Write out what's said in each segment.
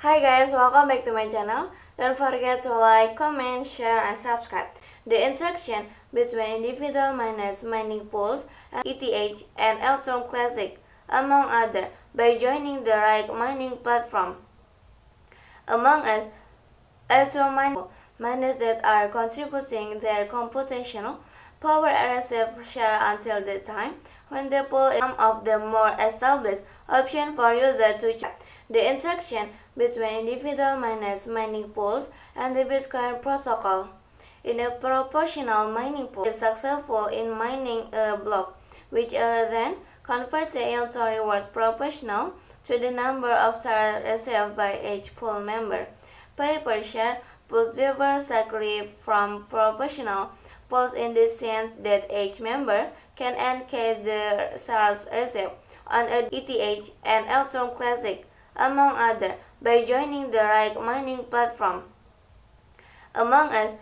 Hi guys, welcome back to my channel. Don't forget to like, comment, share, and subscribe. The interaction between individual miners, mining pools, and ETH and Electrum Classic, among others, by joining the right mining platform. Among us, Electrum miners that are contributing their computational power RSF share until the time when the pool is one of the more established options for users to choose. The interaction between individual miners, mining pools, and the Bitcoin protocol. In a proportional mining pool is successful in mining a block, which are then converted into rewards proportional to the number of shares received by each pool member. Pay per share pools differ slightly from proportional pools in the sense that each member can encase the shares received on a ETH and Electrum Classic, among others, by joining the right mining platform. Among us,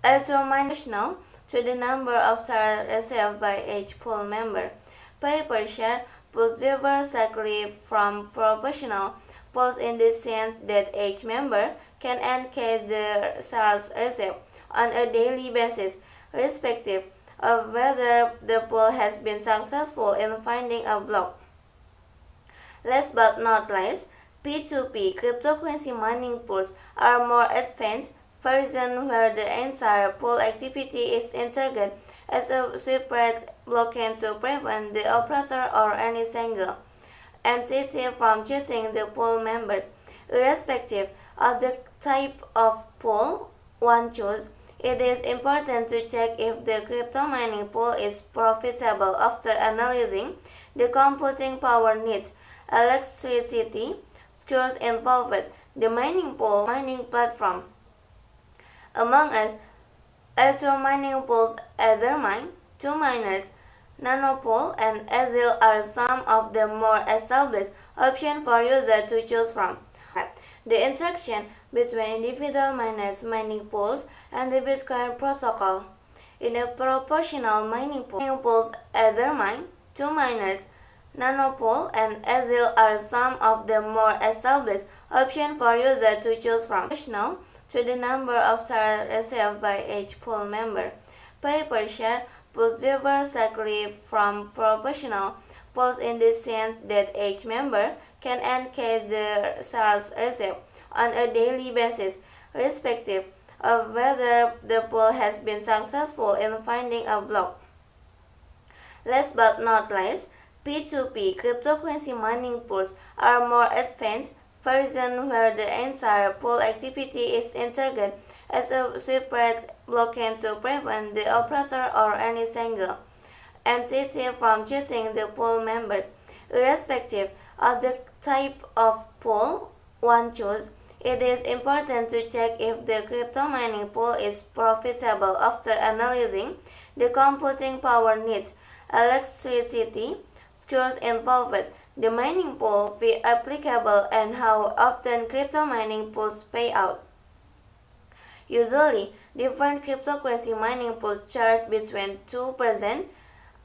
Electrum proportional to the number of shares received by each pool member. Pay per share pools differ slightly from proportional pools in the sense that each member can encase the shares received on a daily basis, irrespective of whether the pool has been successful in finding a block. Last but not least, P2P cryptocurrency mining pools are more advanced version where the entire pool activity is integrated as a separate blockchain to prevent the operator or any single entity from cheating the pool members. Irrespective of the type of pool one chooses, it is important to check if the crypto mining pool is profitable after analyzing the computing power needs, electricity costs involved, the mining pool, mining platform. Among us, Electrum mining pools Ethermine, 2 miners, Nanopool, and Azil are some of the more established options for users to choose from. The interaction between individual miners, mining pools, and the Bitcoin protocol. In a proportional mining pools Ethermine, 2 miners, Nanopool, and Azil are some of the more established options for users to choose from. Proportional to the number of shares received by each pool member. Pay per share pools differ slightly from proportional pools in the sense that each member can encase the shares received on a daily basis, irrespective of whether the pool has been successful in finding a block. Last but not least, P2P cryptocurrency mining pools are more advanced version where the entire pool activity is integrated as a separate blockchain to prevent the operator or any single entity from cheating the pool members. Irrespective of the type of pool one chooses, it is important to check if the crypto mining pool is profitable after analyzing the computing power needs, electricity costs involved, the mining pool fee applicable, and how often crypto mining pools pay out. Usually, different cryptocurrency mining pools charge between 2%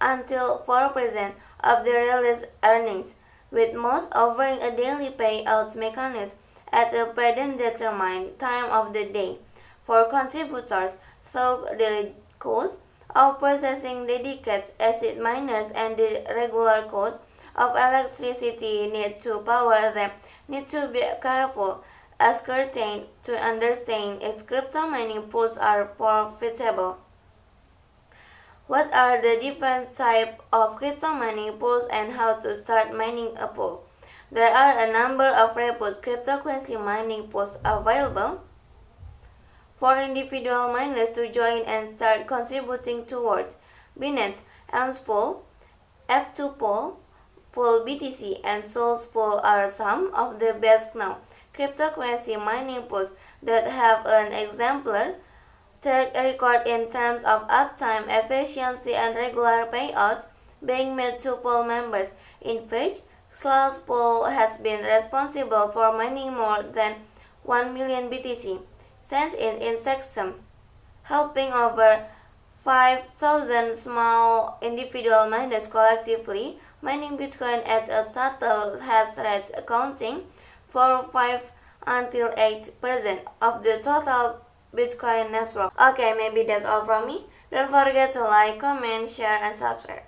until 4% of the released earnings, with most offering a daily payout mechanism at a predetermined time of the day for contributors, so the cost of processing dedicated acid miners and the regular cost of electricity need to power them need to be careful ascertain to understand if crypto mining pools are profitable. What are the different types of crypto mining pools and how to start mining a pool? There are a number of reputed cryptocurrency mining pools available for individual miners to join and start contributing towards. Binance Elms Pool, F2 Pool, Pool BTC, and Souls Pool are some of the best known cryptocurrency mining pools that have an exemplar track record in terms of uptime, efficiency, and regular payouts being made to pool members. In fact, Souls Pool has been responsible for mining more than 1 million BTC since its inception, helping over 5,000 small individual miners collectively mining Bitcoin at a total hash rate accounting for until 8% of the total Bitcoin network. Okay, maybe that's all from me. Don't forget to like, comment, share, and subscribe.